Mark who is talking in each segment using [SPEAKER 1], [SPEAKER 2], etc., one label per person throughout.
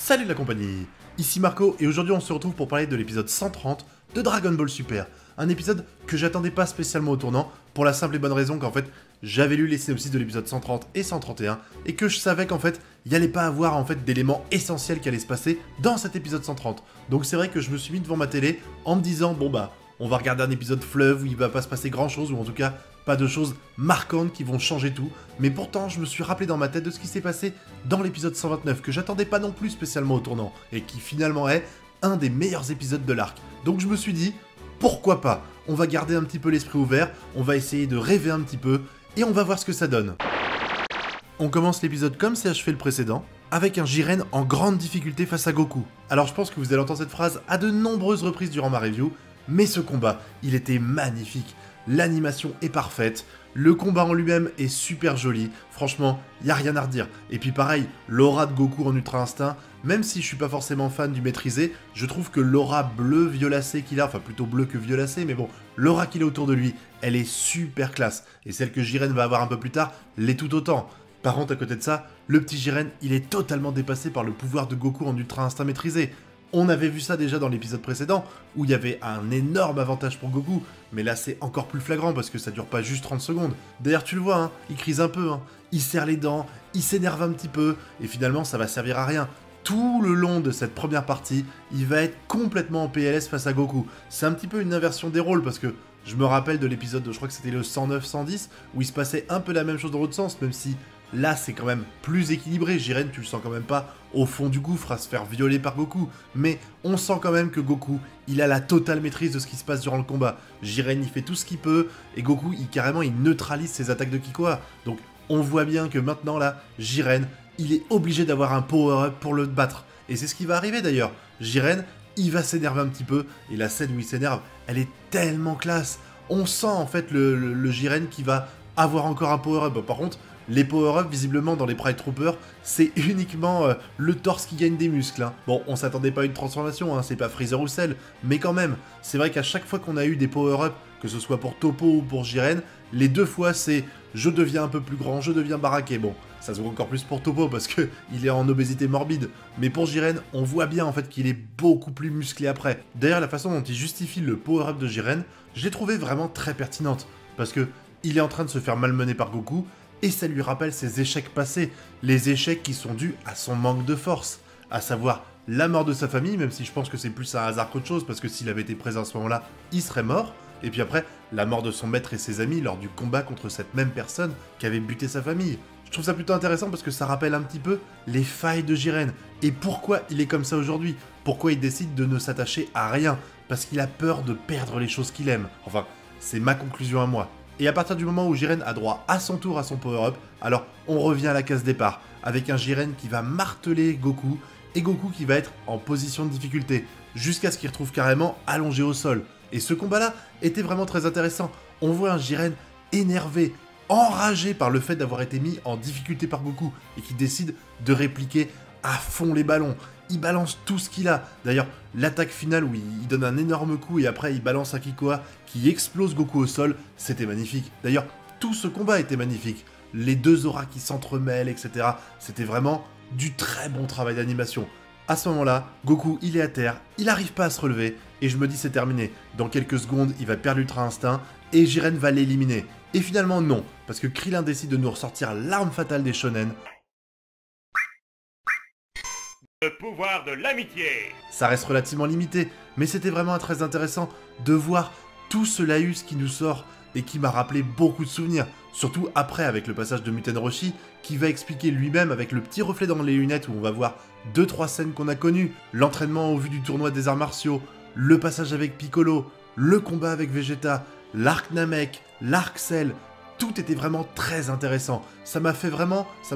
[SPEAKER 1] Salut la compagnie, ici Marco et aujourd'hui on se retrouve pour parler de l'épisode 130 de Dragon Ball Super. Un épisode que j'attendais pas spécialement au tournant, pour la simple et bonne raison qu'en fait j'avais lu les synopsis de l'épisode 130 et 131 et que je savais qu'en fait il n'y allait pas avoir en fait d'éléments essentiels qui allaient se passer dans cet épisode 130. Donc c'est vrai que je me suis mis devant ma télé en me disant bon bah on va regarder un épisode fleuve où il va pas se passer grand chose ou en tout cas pas de choses marquantes qui vont changer tout, mais pourtant je me suis rappelé dans ma tête de ce qui s'est passé dans l'épisode 129 que j'attendais pas non plus spécialement au tournant et qui finalement est un des meilleurs épisodes de l'arc. Donc je me suis dit pourquoi pas, on va garder un petit peu l'esprit ouvert, on va essayer de rêver un petit peu et on va voir ce que ça donne. On commence l'épisode comme s'est achevé le précédent, avec un Jiren en grande difficulté face à Goku. Alors je pense que vous allez entendre cette phrase à de nombreuses reprises durant ma review, mais ce combat, il était magnifique. L'animation est parfaite, le combat en lui-même est super joli, franchement, y a rien à redire. Et puis pareil, l'aura de Goku en Ultra Instinct, même si je suis pas forcément fan du maîtrisé, je trouve que l'aura bleu-violacé qu'il a, enfin plutôt bleu que violacé, mais bon, l'aura qu'il a autour de lui, elle est super classe. Et celle que Jiren va avoir un peu plus tard, l'est tout autant. Par contre, à côté de ça, le petit Jiren, il est totalement dépassé par le pouvoir de Goku en Ultra Instinct maîtrisé. On avait vu ça déjà dans l'épisode précédent, où il y avait un énorme avantage pour Goku, mais là c'est encore plus flagrant parce que ça dure pas juste 30 secondes. D'ailleurs tu le vois, il crise un peu, il serre les dents, il s'énerve un petit peu, et finalement ça va servir à rien. Tout le long de cette première partie, il va être complètement en PLS face à Goku. C'est un petit peu une inversion des rôles parce que je me rappelle de l'épisode, je crois que c'était le 109-110, où il se passait un peu la même chose dans l'autre sens, même si là, c'est quand même plus équilibré. Jiren, tu le sens quand même pas au fond du gouffre à se faire violer par Goku. Mais on sent quand même que Goku, il a la totale maîtrise de ce qui se passe durant le combat. Jiren, il fait tout ce qu'il peut. Et Goku, il neutralise ses attaques de Kikoa. Donc, on voit bien que maintenant, là, Jiren, il est obligé d'avoir un power-up pour le battre. Et c'est ce qui va arriver d'ailleurs. Jiren, il va s'énerver un petit peu. Et la scène où il s'énerve, elle est tellement classe. On sent en fait le Jiren qui va avoir encore un power-up. Par contre, les power-up, visiblement, dans les Pride Troopers, c'est uniquement le torse qui gagne des muscles. Bon, on s'attendait pas à une transformation, c'est pas Freezer ou Cell, mais quand même, c'est vrai qu'à chaque fois qu'on a eu des power-up, que ce soit pour Toppo ou pour Jiren, les deux fois c'est « je deviens un peu plus grand, je deviens baraqué ». Bon, ça se voit encore plus pour Toppo parce que il est en obésité morbide, mais pour Jiren, on voit bien en fait qu'il est beaucoup plus musclé après. D'ailleurs, la façon dont il justifie le power-up de Jiren, je l'ai trouvé vraiment très pertinente, parce que il est en train de se faire malmener par Goku, et ça lui rappelle ses échecs passés, les échecs qui sont dus à son manque de force, à savoir la mort de sa famille, même si je pense que c'est plus un hasard qu'autre chose, parce que s'il avait été présent à ce moment-là, il serait mort, et puis après, la mort de son maître et ses amis lors du combat contre cette même personne qui avait buté sa famille. Je trouve ça plutôt intéressant parce que ça rappelle un petit peu les failles de Jiren, et pourquoi il est comme ça aujourd'hui, pourquoi il décide de ne s'attacher à rien, parce qu'il a peur de perdre les choses qu'il aime. Enfin, c'est ma conclusion à moi. Et à partir du moment où Jiren a droit à son tour à son power-up, alors on revient à la case départ, avec un Jiren qui va marteler Goku, et Goku qui va être en position de difficulté, jusqu'à ce qu'il retrouve carrément allongé au sol. Et ce combat-là était vraiment très intéressant. On voit un Jiren énervé, enragé par le fait d'avoir été mis en difficulté par Goku, et qui décide de répliquer à fond les ballons. Il balance tout ce qu'il a. D'ailleurs, l'attaque finale où il donne un énorme coup et après il balance un Kikoa qui explose Goku au sol, c'était magnifique. D'ailleurs, tout ce combat était magnifique. Les deux auras qui s'entremêlent, etc. C'était vraiment du très bon travail d'animation. À ce moment-là, Goku, il est à terre, il n'arrive pas à se relever, et je me dis c'est terminé. Dans quelques secondes, il va perdre l'Ultra Instinct, et Jiren va l'éliminer. Et finalement non, parce que Krillin décide de nous ressortir l'arme fatale des shonen.
[SPEAKER 2] Le pouvoir de l'amitié.
[SPEAKER 1] Ça reste relativement limité, mais c'était vraiment très intéressant de voir tout ce laïus qui nous sort et qui m'a rappelé beaucoup de souvenirs, surtout après avec le passage de Muten Roshi, qui va expliquer lui-même avec le petit reflet dans les lunettes où on va voir 2-3 scènes qu'on a connues, l'entraînement au vu du tournoi des arts martiaux, le passage avec Piccolo, le combat avec Vegeta, l'arc Namek, l'arc Cell. Tout était vraiment très intéressant. Ça m'a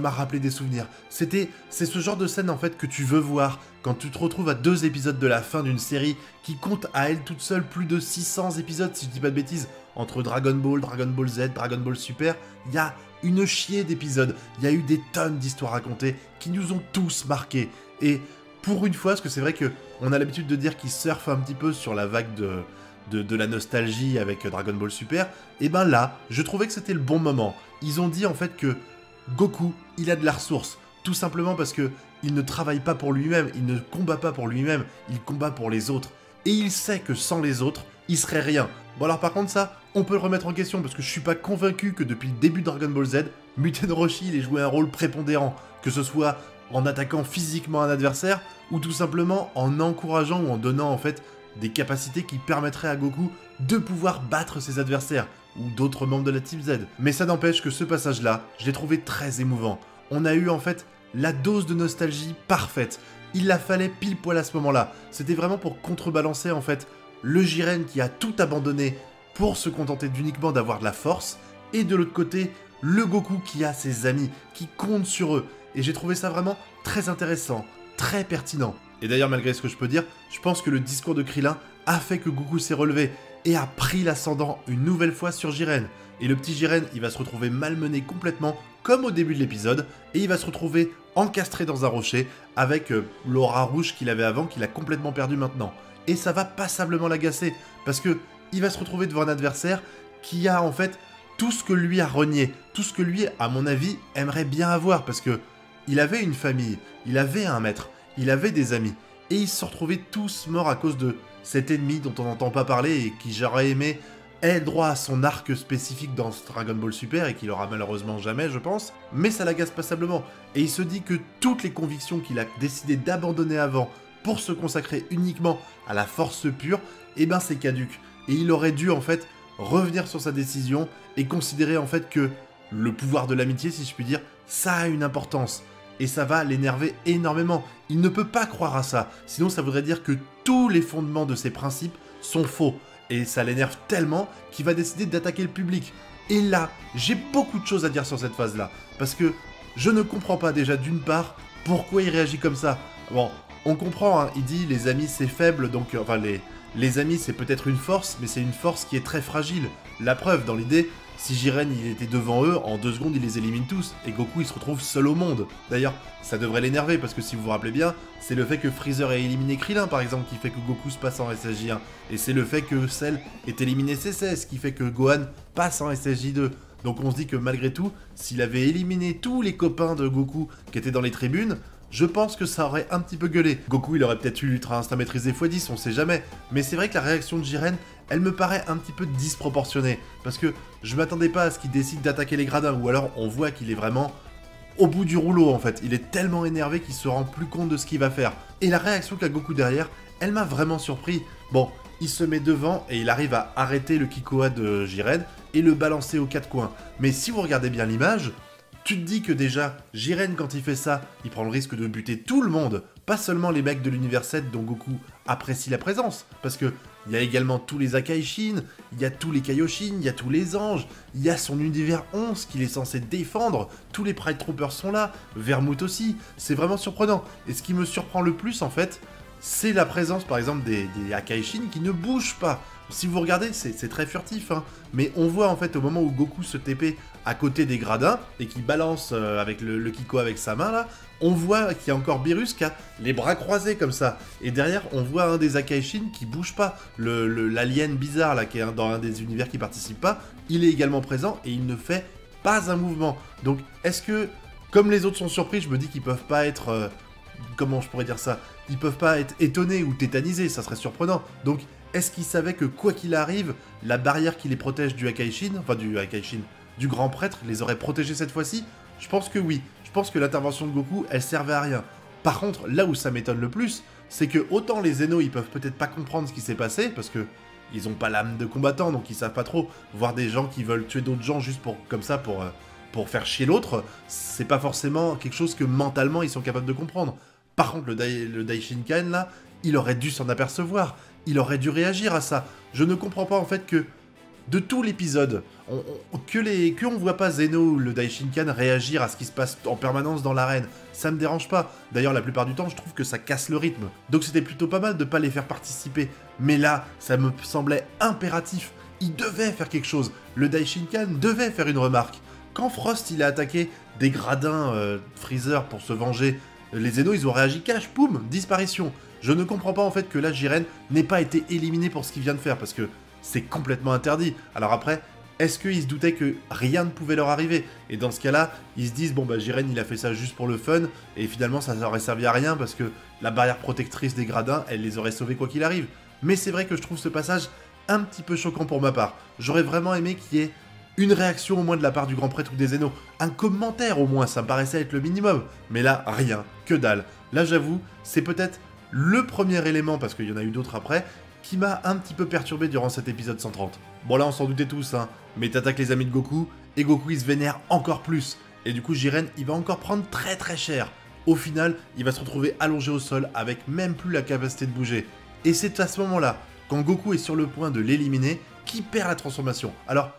[SPEAKER 1] rappelé des souvenirs. C'est ce genre de scène en fait que tu veux voir quand tu te retrouves à 2 épisodes de la fin d'une série qui compte à elle toute seule plus de 600 épisodes si je dis pas de bêtises. Entre Dragon Ball, Dragon Ball Z, Dragon Ball Super, il y a une chier d'épisodes. Il y a eu des tonnes d'histoires racontées qui nous ont tous marqués. Et pour une fois, parce que c'est vrai qu'on a l'habitude de dire qu'ils surfent un petit peu sur la vague de la nostalgie avec Dragon Ball Super, et ben là, je trouvais que c'était le bon moment. Ils ont dit en fait que Goku, il a de la ressource. Tout simplement parce que il ne travaille pas pour lui-même, il ne combat pas pour lui-même, il combat pour les autres. Et il sait que sans les autres, il serait rien. Bon alors par contre ça, on peut le remettre en question parce que je suis pas convaincu que depuis le début de Dragon Ball Z, Muten Roshi il ait joué un rôle prépondérant, que ce soit en attaquant physiquement un adversaire ou tout simplement en encourageant ou en donnant en fait des capacités qui permettraient à Goku de pouvoir battre ses adversaires ou d'autres membres de la Team Z. Mais ça n'empêche que ce passage-là, je l'ai trouvé très émouvant. On a eu en fait la dose de nostalgie parfaite. Il la fallait pile poil à ce moment-là. C'était vraiment pour contrebalancer en fait le Jiren qui a tout abandonné pour se contenter d'uniquement d'avoir de la force, et de l'autre côté, le Goku qui a ses amis, qui compte sur eux. Et j'ai trouvé ça vraiment très intéressant, très pertinent. Et d'ailleurs, malgré ce que je peux dire, je pense que le discours de Krillin a fait que Goku s'est relevé et a pris l'ascendant une nouvelle fois sur Jiren. Et le petit Jiren, il va se retrouver malmené complètement, comme au début de l'épisode, et il va se retrouver encastré dans un rocher, avec l'aura rouge qu'il avait avant, qu'il a complètement perdu maintenant. Et ça va passablement l'agacer, parce que il va se retrouver devant un adversaire qui a en fait tout ce que lui a renié, tout ce que lui, à mon avis, aimerait bien avoir, parce que il avait une famille, il avait un maître, il avait des amis, et ils se sont retrouvés tous morts à cause de cet ennemi dont on n'entend pas parler et qui j'aurais aimé ait droit à son arc spécifique dans Dragon Ball Super et qu'il aura malheureusement jamais, je pense, mais ça l'agace passablement. Et il se dit que toutes les convictions qu'il a décidé d'abandonner avant pour se consacrer uniquement à la force pure, eh ben c'est caduque. Et il aurait dû en fait revenir sur sa décision et considérer en fait que le pouvoir de l'amitié, si je puis dire, ça a une importance. Et ça va l'énerver énormément. Il ne peut pas croire à ça, sinon ça voudrait dire que tous les fondements de ses principes sont faux. Et ça l'énerve tellement qu'il va décider d'attaquer le public. Et là, j'ai beaucoup de choses à dire sur cette phase-là. Parce que je ne comprends pas déjà d'une part pourquoi il réagit comme ça. Bon, on comprend, hein, il dit les amis c'est faible, donc enfin les amis c'est peut-être une force, mais c'est une force qui est très fragile. La preuve, dans l'idée, si Jiren il était devant eux, en 2 secondes il les élimine tous, et Goku il se retrouve seul au monde. D'ailleurs, ça devrait l'énerver, parce que si vous vous rappelez bien, c'est le fait que Freezer ait éliminé Krillin par exemple qui fait que Goku se passe en SSJ1, et c'est le fait que Cell ait éliminé C16 qui fait que Gohan passe en SSJ2. Donc on se dit que malgré tout, s'il avait éliminé tous les copains de Goku qui étaient dans les tribunes, je pense que ça aurait un petit peu gueulé. Goku il aurait peut-être eu l'Ultra Instinct maîtrisé x10, on sait jamais. Mais c'est vrai que la réaction de Jiren, elle me paraît un petit peu disproportionnée. Parce que je m'attendais pas à ce qu'il décide d'attaquer les gradins, ou alors on voit qu'il est vraiment au bout du rouleau en fait. Il est tellement énervé qu'il se rend plus compte de ce qu'il va faire. Et la réaction qu'a Goku derrière, elle m'a vraiment surpris. Bon, il se met devant et il arrive à arrêter le Kikoa de Jiren et le balancer aux 4 coins. Mais si vous regardez bien l'image, tu te dis que déjà, Jiren quand il fait ça, il prend le risque de buter tout le monde, pas seulement les mecs de l'univers 7 dont Goku apprécie la présence, parce que il y a également tous les Akaishin, il y a tous les Kaioshin, il y a tous les anges, il y a son univers 11 qu'il est censé défendre, tous les Pride Troopers sont là, Vermouth aussi, c'est vraiment surprenant. Et ce qui me surprend le plus en fait, c'est la présence par exemple des Akaishin qui ne bougent pas. Si vous regardez, c'est très furtif, hein, mais on voit en fait au moment où Goku se TP à côté des gradins et qui balance avec le Kiko avec sa main là, on voit qu'il y a encore Beerus qui a les bras croisés comme ça. Et derrière, on voit un des Akaishin qui bouge pas. L'alien bizarre là qui est dans un des univers qui participe pas, il est également présent et il ne fait pas un mouvement. Donc est-ce que, comme les autres sont surpris, je me dis qu'ils peuvent pas être... comment je pourrais dire ça? Ils peuvent pas être étonnés ou tétanisés, ça serait surprenant. Donc est-ce qu'ils savaient que quoi qu'il arrive, la barrière qui les protège du Akaishin, enfin du Akaishin, du grand prêtre, les aurait protégés cette fois-ci? Je pense que oui. Je pense que l'intervention de Goku, elle servait à rien. Par contre, là où ça m'étonne le plus, c'est que autant les Zeno, ils peuvent peut-être pas comprendre ce qui s'est passé, parce que ils ont pas l'âme de combattant, donc ils savent pas trop. Voir des gens qui veulent tuer d'autres gens juste pour comme ça, pour faire chier l'autre, c'est pas forcément quelque chose que mentalement ils sont capables de comprendre. Par contre, le Daishinkan, là, il aurait dû s'en apercevoir. Il aurait dû réagir à ça. Je ne comprends pas en fait que de tout l'épisode, qu'on voit pas Zeno ou le Daishinkan réagir à ce qui se passe en permanence dans l'arène. Ça me dérange pas. D'ailleurs, la plupart du temps, je trouve que ça casse le rythme. Donc c'était plutôt pas mal de pas les faire participer. Mais là, ça me semblait impératif. Il devait faire quelque chose. Le Daishinkan devait faire une remarque. Quand Frost il a attaqué des gradins Freezer pour se venger, les Zeno ils ont réagi cash, poum, disparition. Je ne comprends pas en fait que là Jiren n'ait pas été éliminé pour ce qu'il vient de faire, parce que c'est complètement interdit. Alors après, Est-ce qu'ils se doutaient que rien ne pouvait leur arriver? Et dans ce cas-là, ils se disent, bon bah Jiren il a fait ça juste pour le fun, et finalement ça aurait servi à rien parce que la barrière protectrice des gradins, elle les aurait sauvés quoi qu'il arrive. Mais c'est vrai que je trouve ce passage un petit peu choquant pour ma part. J'aurais vraiment aimé qu'il y ait une réaction au moins de la part du grand prêtre ou des Zeno. Un commentaire au moins, ça me paraissait être le minimum. Mais là, rien, que dalle. Là j'avoue, c'est peut-être le premier élément, parce qu'il y en a eu d'autres après, qui m'a un petit peu perturbé durant cet épisode 130. Bon là on s'en doutait tous, hein, mais t'attaques les amis de Goku, et Goku il se vénère encore plus. Et du coup Jiren il va encore prendre très très cher. Au final, il va se retrouver allongé au sol avec même plus la capacité de bouger. Et c'est à ce moment-là, quand Goku est sur le point de l'éliminer, qu'il perd la transformation. Alors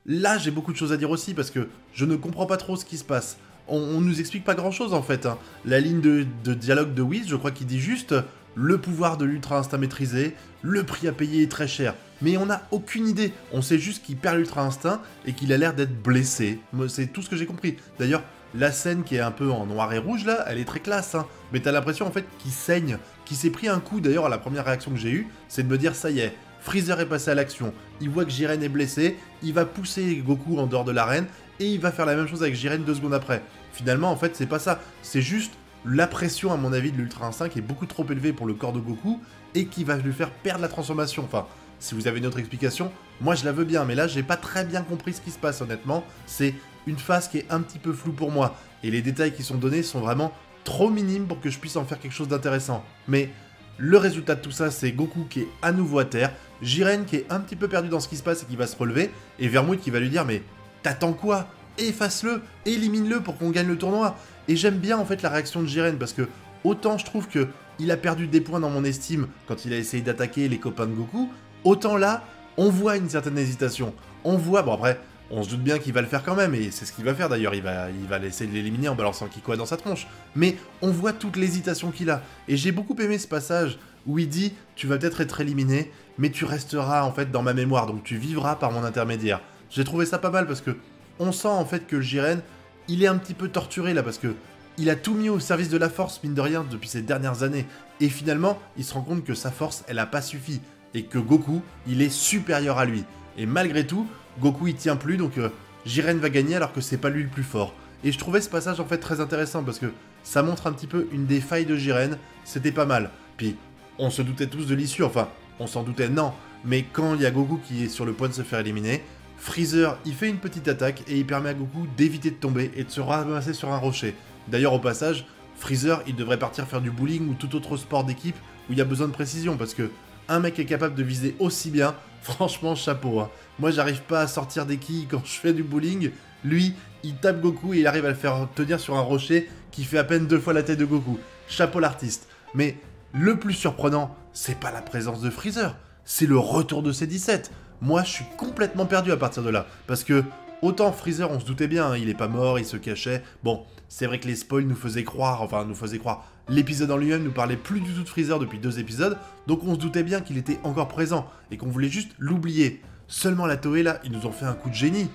[SPEAKER 1] là j'ai beaucoup de choses à dire aussi parce que je ne comprends pas trop ce qui se passe. On nous explique pas grand chose en fait. Hein. La ligne de dialogue de Whis, je crois qu'il dit juste le pouvoir de l'ultra instinct maîtrisé, le prix à payer est très cher. Mais on n'a aucune idée. On sait juste qu'il perd l'ultra instinct et qu'il a l'air d'être blessé. C'est tout ce que j'ai compris. D'ailleurs, la scène qui est un peu en noir et rouge là, elle est très classe. Hein. Mais t'as l'impression en fait qu'il saigne, qu'il s'est pris un coup. D'ailleurs, la première réaction que j'ai eue, c'est de me dire ça y est, Freezer est passé à l'action. Il voit que Jiren est blessé, il va pousser Goku en dehors de l'arène et il va faire la même chose avec Jiren 2 secondes après. Finalement, en fait, c'est pas ça. C'est juste la pression, à mon avis, de l'Ultra Instinct qui est beaucoup trop élevée pour le corps de Goku et qui va lui faire perdre la transformation. Enfin, si vous avez une autre explication, moi je la veux bien, mais là j'ai pas très bien compris ce qui se passe honnêtement. C'est une phase qui est un petit peu floue pour moi et les détails qui sont donnés sont vraiment trop minimes pour que je puisse en faire quelque chose d'intéressant. Mais le résultat de tout ça, c'est Goku qui est à nouveau à terre, Jiren qui est un petit peu perdu dans ce qui se passe et qui va se relever, et Vermouth qui va lui dire mais t'attends quoi? Efface-le, élimine-le pour qu'on gagne le tournoi. Et j'aime bien en fait la réaction de Jiren parce que autant je trouve que il a perdu des points dans mon estime quand il a essayé d'attaquer les copains de Goku, autant là, on voit une certaine hésitation. On voit, bon après, on se doute bien qu'il va le faire quand même, et c'est ce qu'il va faire d'ailleurs, il va essayer de l'éliminer en balançant Kikoa dans sa tronche. Mais on voit toute l'hésitation qu'il a. Et j'ai beaucoup aimé ce passage où il dit « Tu vas peut-être être éliminé, mais tu resteras en fait dans ma mémoire, donc tu vivras par mon intermédiaire. » J'ai trouvé ça pas mal parce que on sent en fait que le Jiren, il est un petit peu torturé là parce que il a tout mis au service de la force, mine de rien, depuis ces dernières années. Et finalement, il se rend compte que sa force, elle a pas suffi. Et que Goku, il est supérieur à lui. Et malgré tout, Goku, il tient plus, donc Jiren va gagner alors que c'est pas lui le plus fort. Et je trouvais ce passage en fait très intéressant parce que ça montre un petit peu une des failles de Jiren. C'était pas mal. Puis, on se doutait tous de l'issue, enfin, on s'en doutait, non. Mais quand il y a Goku qui est sur le point de se faire éliminer, Freezer, il fait une petite attaque et il permet à Goku d'éviter de tomber et de se ramasser sur un rocher. D'ailleurs, au passage, Freezer, il devrait partir faire du bowling ou tout autre sport d'équipe où il y a besoin de précision, parce que un mec est capable de viser aussi bien, franchement, chapeau. Hein. Moi, j'arrive pas à sortir des quilles quand je fais du bowling. Lui, il tape Goku et il arrive à le faire tenir sur un rocher qui fait à peine 2 fois la tête de Goku. Chapeau l'artiste. Mais le plus surprenant, c'est pas la présence de Freezer, c'est le retour de C-17. Moi, je suis complètement perdu à partir de là, parce que autant Freezer, on se doutait bien, hein, il est pas mort, il se cachait. Bon, c'est vrai que les spoils nous faisaient croire, l'épisode en lui-même nous parlait plus du tout de Freezer depuis 2 épisodes, donc on se doutait bien qu'il était encore présent, et qu'on voulait juste l'oublier. Seulement la Toei, là, ils nous ont fait un coup de génie.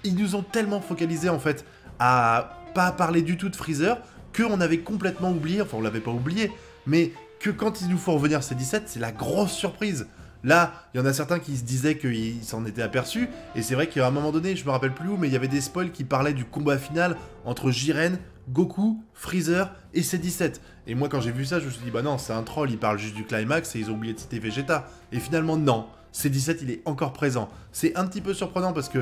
[SPEAKER 1] Ils nous ont tellement focalisé, en fait, à pas parler du tout de Freezer, qu'on avait complètement oublié, enfin on l'avait pas oublié, mais que quand il nous faut revenir C-17, c'est la grosse surprise. Là, il y en a certains qui se disaient qu'ils s'en étaient aperçus, et c'est vrai qu'à un moment donné, je me rappelle plus où, mais il y avait des spoils qui parlaient du combat final entre Jiren, Goku, Freezer et C-17. Et moi, quand j'ai vu ça, je me suis dit, bah non, c'est un troll, ils parlent juste du climax et ils ont oublié de citer Vegeta. Et finalement, non, C-17, il est encore présent. C'est un petit peu surprenant parce que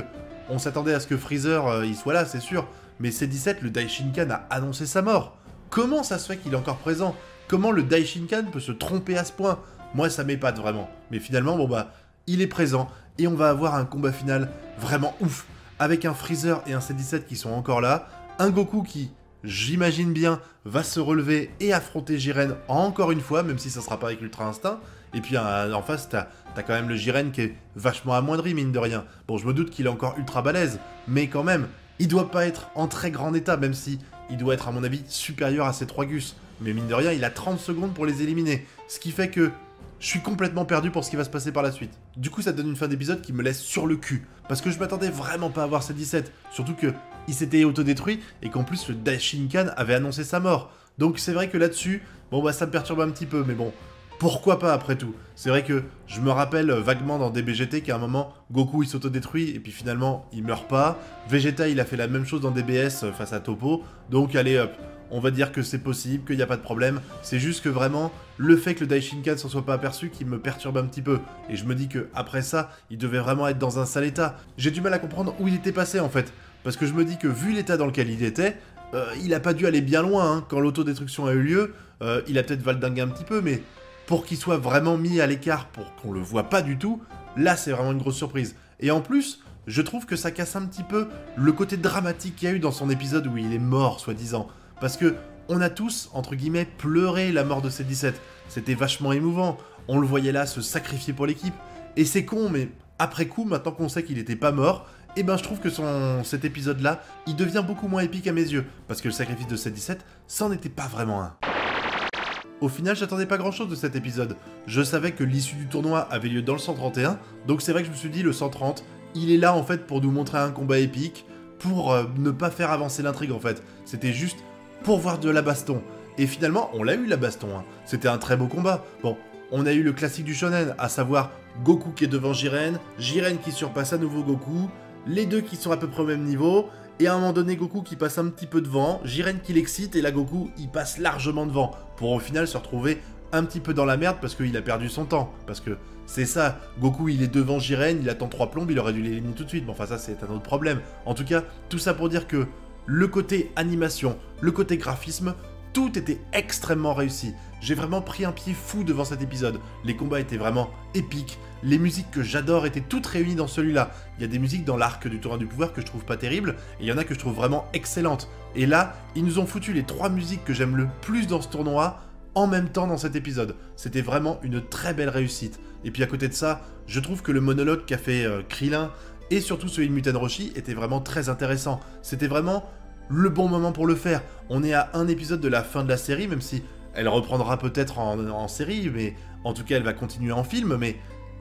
[SPEAKER 1] on s'attendait à ce que Freezer, il soit là, c'est sûr, mais C-17, le Daishinkan a annoncé sa mort. Comment ça se fait qu'il est encore présent? Comment le Daishinkan peut se tromper à ce point? Moi, ça m'épate vraiment. Mais finalement, bon bah, il est présent. Et on va avoir un combat final vraiment ouf. Avec un Freezer et un C-17 qui sont encore là. Un Goku qui, j'imagine bien, va se relever et affronter Jiren encore une fois, même si ça sera pas avec l'Ultra Instinct. Et puis en face, t'as quand même le Jiren qui est vachement amoindri, mine de rien. Bon, je me doute qu'il est encore ultra balèze. Mais quand même, il doit pas être en très grand état, même si il doit être, à mon avis, supérieur à ces 3 Gus. Mais mine de rien, il a 30 secondes pour les éliminer. Ce qui fait que je suis complètement perdu pour ce qui va se passer par la suite. Du coup, ça donne une fin d'épisode qui me laisse sur le cul. Parce que je m'attendais vraiment pas à voir C-17. Surtout que il s'était autodétruit et qu'en plus le Daishinkan avait annoncé sa mort. Donc c'est vrai que là-dessus, bon bah ça me perturbe un petit peu. Mais bon, pourquoi pas après tout? C'est vrai que je me rappelle vaguement dans DBGT qu'à un moment, Goku il s'autodétruit et puis finalement il meurt pas. Vegeta il a fait la même chose dans DBS face à Toppo, donc allez hop, on va dire que c'est possible, qu'il n'y a pas de problème. C'est juste que vraiment, le fait que le Daishinkan s'en soit pas aperçu qui me perturbe un petit peu. Et je me dis que après ça, il devait vraiment être dans un sale état. J'ai du mal à comprendre où il était passé en fait. Parce que je me dis que vu l'état dans lequel il était, il a pas dû aller bien loin hein. Quand l'autodestruction a eu lieu. Il a peut-être valdingué un petit peu, mais pour qu'il soit vraiment mis à l'écart, pour qu'on le voit pas du tout, là c'est vraiment une grosse surprise. Et en plus, je trouve que ça casse un petit peu le côté dramatique qu'il y a eu dans son épisode où il est mort, soi-disant. Parce que on a tous, entre guillemets, pleuré la mort de C-17. C'était vachement émouvant. On le voyait là se sacrifier pour l'équipe. Et c'est con, mais après coup, maintenant qu'on sait qu'il était pas mort, eh ben je trouve que cet épisode-là, il devient beaucoup moins épique à mes yeux. Parce que le sacrifice de C-17, ça n'en était pas vraiment un. Au final, j'attendais pas grand chose de cet épisode. Je savais que l'issue du tournoi avait lieu dans le 131, donc c'est vrai que je me suis dit, le 130, il est là en fait pour nous montrer un combat épique, pour ne pas faire avancer l'intrigue en fait. C'était juste pour voir de la baston. Et finalement, on l'a eu la baston, hein. C'était un très beau combat. Bon, on a eu le classique du shonen, à savoir Goku qui est devant Jiren, Jiren qui surpasse à nouveau Goku, les deux qui sont à peu près au même niveau, et à un moment donné, Goku qui passe un petit peu devant, Jiren qui l'excite, et là Goku, il passe largement devant, pour au final se retrouver un petit peu dans la merde parce qu'il a perdu son temps. Parce que c'est ça, Goku il est devant Jiren, il attend 3 plombes, il aurait dû l'éliminer tout de suite, mais enfin ça c'est un autre problème. En tout cas, tout ça pour dire que le côté animation, le côté graphisme, tout était extrêmement réussi. J'ai vraiment pris un pied fou devant cet épisode. Les combats étaient vraiment épiques. Les musiques que j'adore étaient toutes réunies dans celui-là. Il y a des musiques dans l'arc du Tournoi du Pouvoir que je trouve pas terribles, et il y en a que je trouve vraiment excellentes. Et là, ils nous ont foutu les 3 musiques que j'aime le plus dans ce tournoi, en même temps dans cet épisode. C'était vraiment une très belle réussite. Et puis à côté de ça, je trouve que le monologue qu'a fait Krillin, et surtout celui de Muten Roshi, était vraiment très intéressant. C'était vraiment le bon moment pour le faire. On est à un épisode de la fin de la série, même si elle reprendra peut-être en série, mais en tout cas elle va continuer en film, mais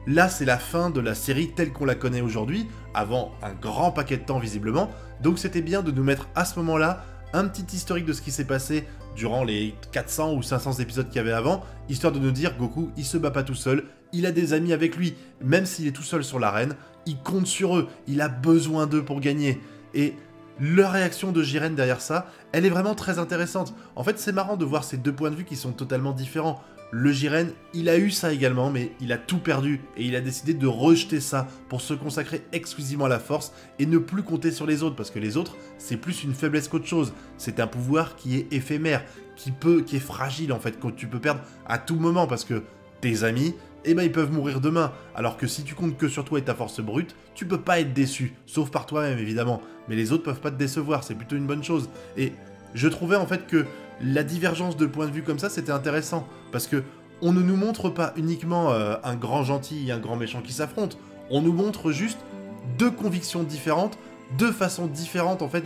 [SPEAKER 1] là c'est la fin de la série telle qu'on la connaît aujourd'hui, avant un grand paquet de temps visiblement, donc c'était bien de nous mettre à ce moment-là un petit historique de ce qui s'est passé durant les 400 ou 500 épisodes qu'il y avait avant, histoire de nous dire Goku il se bat pas tout seul, il a des amis avec lui, même s'il est tout seul sur l'arène, il compte sur eux, il a besoin d'eux pour gagner, et la réaction de Jiren derrière ça, elle est vraiment très intéressante. En fait, c'est marrant de voir ces deux points de vue qui sont totalement différents. Le Jiren, il a eu ça également, mais il a tout perdu, et il a décidé de rejeter ça pour se consacrer exclusivement à la force, et ne plus compter sur les autres, parce que les autres, c'est plus une faiblesse qu'autre chose. C'est un pouvoir qui est éphémère, qui est fragile en fait, que tu peux perdre à tout moment, parce que tes amis, eh ben ils peuvent mourir demain, alors que si tu comptes que sur toi et ta force brute, tu peux pas être déçu, sauf par toi-même évidemment, mais les autres peuvent pas te décevoir, c'est plutôt une bonne chose. Et je trouvais en fait que la divergence de point de vue comme ça, c'était intéressant, parce que on ne nous montre pas uniquement un grand gentil et un grand méchant qui s'affrontent, on nous montre juste deux convictions différentes, deux façons différentes en fait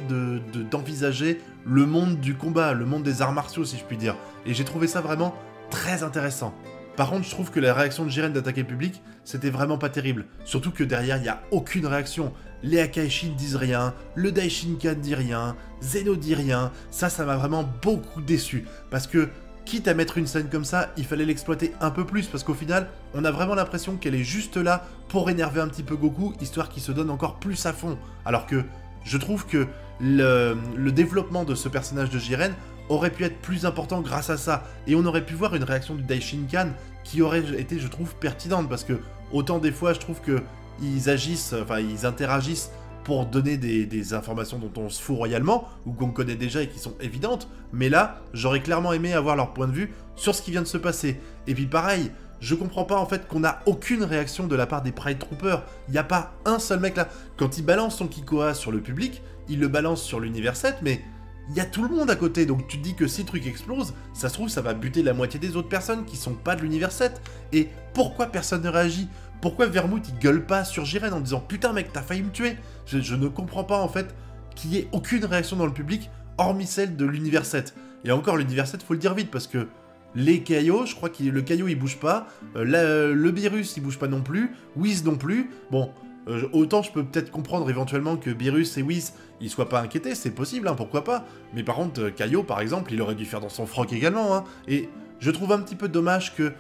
[SPEAKER 1] d'envisager le monde du combat, le monde des arts martiaux si je puis dire, et j'ai trouvé ça vraiment très intéressant. Par contre, je trouve que la réaction de Jiren d'attaquer le public, c'était vraiment pas terrible. Surtout que derrière, il n'y a aucune réaction. Les Akaishi ne disent rien, le Daishinkan dit rien, Zeno dit rien. Ça m'a vraiment beaucoup déçu. Parce que, quitte à mettre une scène comme ça, il fallait l'exploiter un peu plus. Parce qu'au final, on a vraiment l'impression qu'elle est juste là pour énerver un petit peu Goku, histoire qu'il se donne encore plus à fond. Alors que, je trouve que le développement de ce personnage de Jiren aurait pu être plus important grâce à ça, et on aurait pu voir une réaction du Daishinkan qui aurait été, je trouve, pertinente, parce que autant des fois je trouve que ils interagissent pour donner des informations dont on se fout royalement, ou qu'on connaît déjà et qui sont évidentes, mais là, j'aurais clairement aimé avoir leur point de vue sur ce qui vient de se passer. Et puis pareil, je comprends pas en fait qu'on a aucune réaction de la part des Pride Troopers, il n'y a pas un seul mec là, quand il balance son Kikoa sur le public, il le balance sur l'univers 7, mais il y a tout le monde à côté, donc tu te dis que si le truc explose, ça se trouve ça va buter la moitié des autres personnes qui sont pas de l'univers 7. Et pourquoi personne ne réagit? Pourquoi Vermouth il gueule pas sur Jiren en disant putain mec t'as failli me tuer? Je ne comprends pas en fait qu'il y ait aucune réaction dans le public, hormis celle de l'univers 7. Et encore l'univers 7 faut le dire vite parce que les Kaio, je crois que le Kaio il bouge pas, le Beerus il bouge pas non plus, Whis non plus, bon... autant je peux peut-être comprendre éventuellement que Beerus et Whis ils soient pas inquiétés, c'est possible, hein, pourquoi pas. Mais par contre, Kaio par exemple, il aurait dû faire dans son froc également, hein. Et je trouve un petit peu dommage que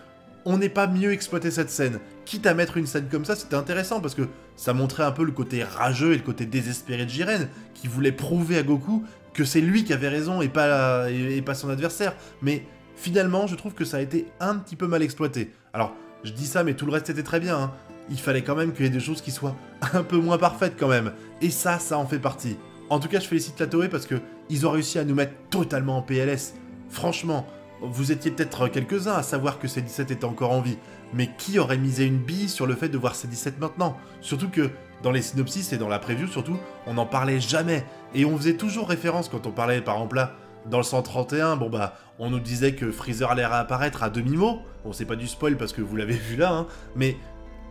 [SPEAKER 1] on n'ait pas mieux exploité cette scène. Quitte à mettre une scène comme ça, c'était intéressant parce que ça montrait un peu le côté rageux et le côté désespéré de Jiren, qui voulait prouver à Goku que c'est lui qui avait raison et pas son adversaire. Mais finalement, je trouve que ça a été un petit peu mal exploité. Alors, je dis ça, mais tout le reste était très bien, hein. Il fallait quand même qu'il y ait des choses qui soient un peu moins parfaites quand même. Et ça en fait partie. En tout cas, je félicite la Toei parce que ils ont réussi à nous mettre totalement en PLS. Franchement, vous étiez peut-être quelques-uns à savoir que C17 était encore en vie, mais qui aurait misé une bille sur le fait de voir C17 maintenant? Surtout que dans les synopsis et dans la preview surtout, on n'en parlait jamais. Et on faisait toujours référence quand on parlait par exemple là, dans le 131, bon bah, on nous disait que Freezer allait réapparaître à demi-mot. Bon, c'est pas du spoil parce que vous l'avez vu là, hein, mais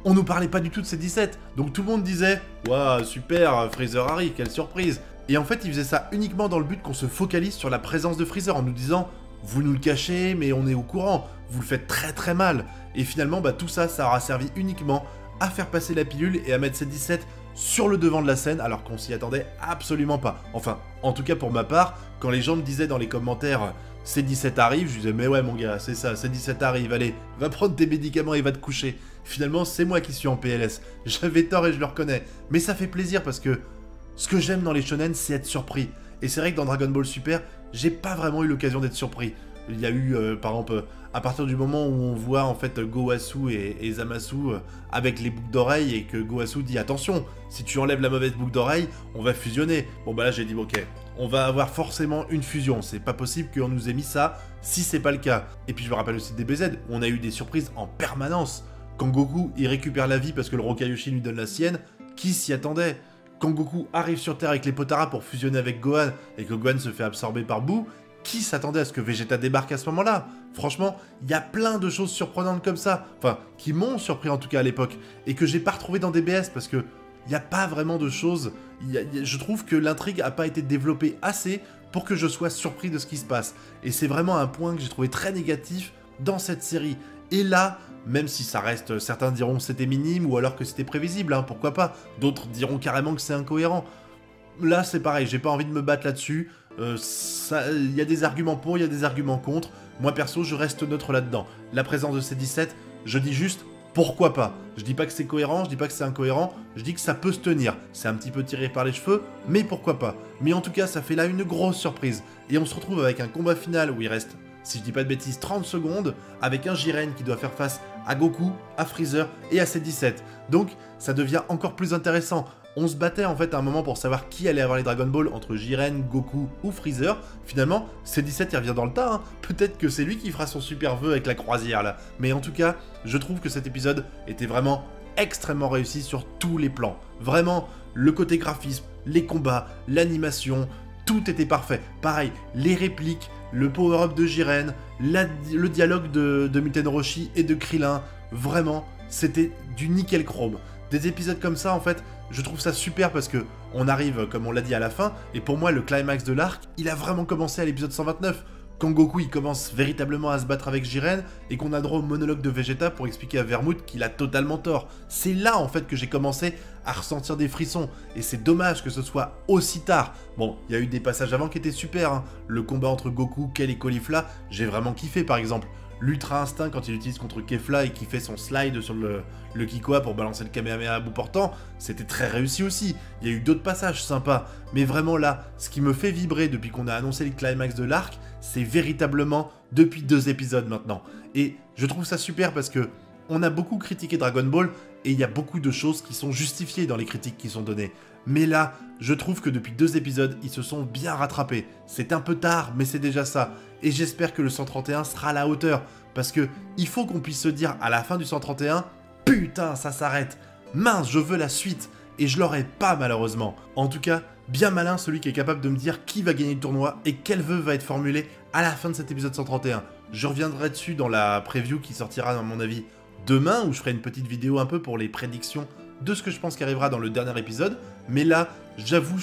[SPEAKER 1] on nous parlait pas du tout de C17. Donc tout le monde disait « Waouh, super, Freezer arrive, quelle surprise !» Et en fait, ils faisaient ça uniquement dans le but qu'on se focalise sur la présence de Freezer en nous disant « Vous nous le cachez, mais on est au courant, vous le faites très très mal. » Et finalement, bah, tout ça, ça aura servi uniquement à faire passer la pilule et à mettre C17 sur le devant de la scène alors qu'on s'y attendait absolument pas. Enfin, en tout cas pour ma part, quand les gens me disaient dans les commentaires « C17 arrive », je disais « Mais ouais mon gars, c'est ça, C17 arrive, allez, va prendre tes médicaments et va te coucher. » Finalement, c'est moi qui suis en PLS. J'avais tort et je le reconnais. Mais ça fait plaisir parce que ce que j'aime dans les shonen, c'est être surpris. Et c'est vrai que dans Dragon Ball Super, j'ai pas vraiment eu l'occasion d'être surpris. Il y a eu, par exemple, à partir du moment où on voit en fait Gowasu et Zamasu avec les boucles d'oreilles et que Gowasu dit attention, si tu enlèves la mauvaise boucle d'oreille, on va fusionner. Bon bah là j'ai dit ok, on va avoir forcément une fusion, c'est pas possible qu'on nous ait mis ça si c'est pas le cas. Et puis je me rappelle aussi des DBZ, où on a eu des surprises en permanence. Quand Goku il récupère la vie parce que le Rokayoshi lui donne la sienne, qui s'y attendait? Quand Goku arrive sur Terre avec les Potara pour fusionner avec Gohan et que Gohan se fait absorber par Boo, qui s'attendait à ce que Vegeta débarque à ce moment-là? Franchement, il y a plein de choses surprenantes comme ça, enfin, qui m'ont surpris en tout cas à l'époque, et que j'ai pas retrouvé dans DBS parce que il n'y a pas vraiment de choses. Je trouve que l'intrigue a pas été développée assez pour que je sois surpris de ce qui se passe. Et c'est vraiment un point que j'ai trouvé très négatif dans cette série. Et là, même si ça reste, certains diront que c'était minime ou alors que c'était prévisible, hein, pourquoi pas. D'autres diront carrément que c'est incohérent. Là, c'est pareil, j'ai pas envie de me battre là-dessus. Il y a des arguments pour, il y a des arguments contre. Moi, perso, je reste neutre là-dedans. La présence de C17, je dis juste pourquoi pas. Je dis pas que c'est cohérent, je dis pas que c'est incohérent, je dis que ça peut se tenir. C'est un petit peu tiré par les cheveux, mais pourquoi pas. Mais en tout cas, ça fait là une grosse surprise. Et on se retrouve avec un combat final où il reste, si je dis pas de bêtises, 30 secondes, avec un Jiren qui doit faire face à Goku, à Freezer et à C17. Donc, ça devient encore plus intéressant. On se battait en fait à un moment pour savoir qui allait avoir les Dragon Ball entre Jiren, Goku ou Freezer. Finalement, C17 il revient dans le tas, hein. Peut-être que c'est lui qui fera son super vœu avec la croisière là. Mais en tout cas, je trouve que cet épisode était vraiment extrêmement réussi sur tous les plans. Vraiment, le côté graphisme, les combats, l'animation, tout était parfait. Pareil, les répliques, le power-up de Jiren, le dialogue de Muten Roshi et de Krillin, vraiment, c'était du nickel chrome. Des épisodes comme ça, en fait, je trouve ça super parce que on arrive, comme on l'a dit, à la fin, et pour moi, le climax de l'arc, il a vraiment commencé à l'épisode 129, quand Goku il commence véritablement à se battre avec Jiren, et qu'on a droit au monologue de Vegeta pour expliquer à Vermouth qu'il a totalement tort. C'est là, en fait, que j'ai commencé à ressentir des frissons, et c'est dommage que ce soit aussi tard. Bon, il y a eu des passages avant qui étaient super, hein. Le combat entre Goku, Kel et Caulifla, j'ai vraiment kiffé, par exemple. L'Ultra Instinct quand il utilise contre Kefla et qui fait son slide sur le Kikoa pour balancer le Kamehameha à bout portant, c'était très réussi aussi. Il y a eu d'autres passages sympas, mais vraiment là, ce qui me fait vibrer depuis qu'on a annoncé le climax de l'arc, c'est véritablement depuis 2 épisodes maintenant. Et je trouve ça super parce que on a beaucoup critiqué Dragon Ball et il y a beaucoup de choses qui sont justifiées dans les critiques qui sont données. Mais là, je trouve que depuis 2 épisodes, ils se sont bien rattrapés. C'est un peu tard, mais c'est déjà ça. Et j'espère que le 131 sera à la hauteur. Parce que il faut qu'on puisse se dire à la fin du 131, putain, ça s'arrête. Mince, je veux la suite. Et je l'aurai pas malheureusement. En tout cas, bien malin celui qui est capable de me dire qui va gagner le tournoi et quel vœu va être formulé à la fin de cet épisode 131. Je reviendrai dessus dans la preview qui sortira à mon avis demain, où je ferai une petite vidéo un peu pour les prédictions de ce que je pense qui arrivera dans le dernier épisode. Mais là, j'avoue,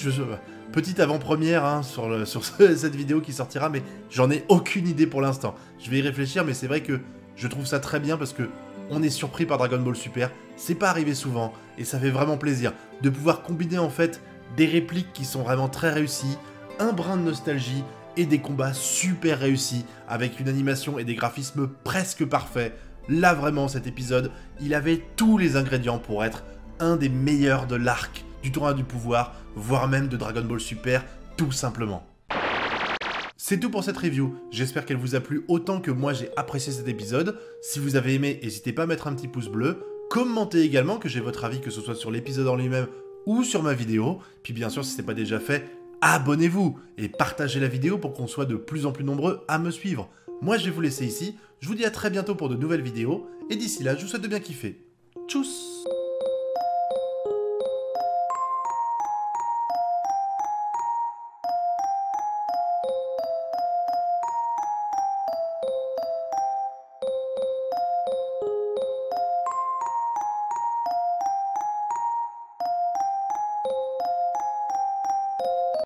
[SPEAKER 1] petite avant-première hein, sur cette vidéo qui sortira, mais j'en ai aucune idée pour l'instant. Je vais y réfléchir, mais c'est vrai que je trouve ça très bien parce que on est surpris par Dragon Ball Super. C'est pas arrivé souvent, et ça fait vraiment plaisir de pouvoir combiner en fait des répliques qui sont vraiment très réussies, un brin de nostalgie et des combats super réussis avec une animation et des graphismes presque parfaits. Là vraiment cet épisode, il avait tous les ingrédients pour être un des meilleurs de l'arc du tournoi du pouvoir, voire même de Dragon Ball Super, tout simplement. C'est tout pour cette review, j'espère qu'elle vous a plu autant que moi j'ai apprécié cet épisode. Si vous avez aimé, n'hésitez pas à mettre un petit pouce bleu, commentez également que j'ai votre avis, que ce soit sur l'épisode en lui-même ou sur ma vidéo, puis bien sûr si ce n'est pas déjà fait, abonnez-vous et partagez la vidéo pour qu'on soit de plus en plus nombreux à me suivre. Moi je vais vous laisser ici, je vous dis à très bientôt pour de nouvelles vidéos, et d'ici là je vous souhaite de bien kiffer. Tchuss!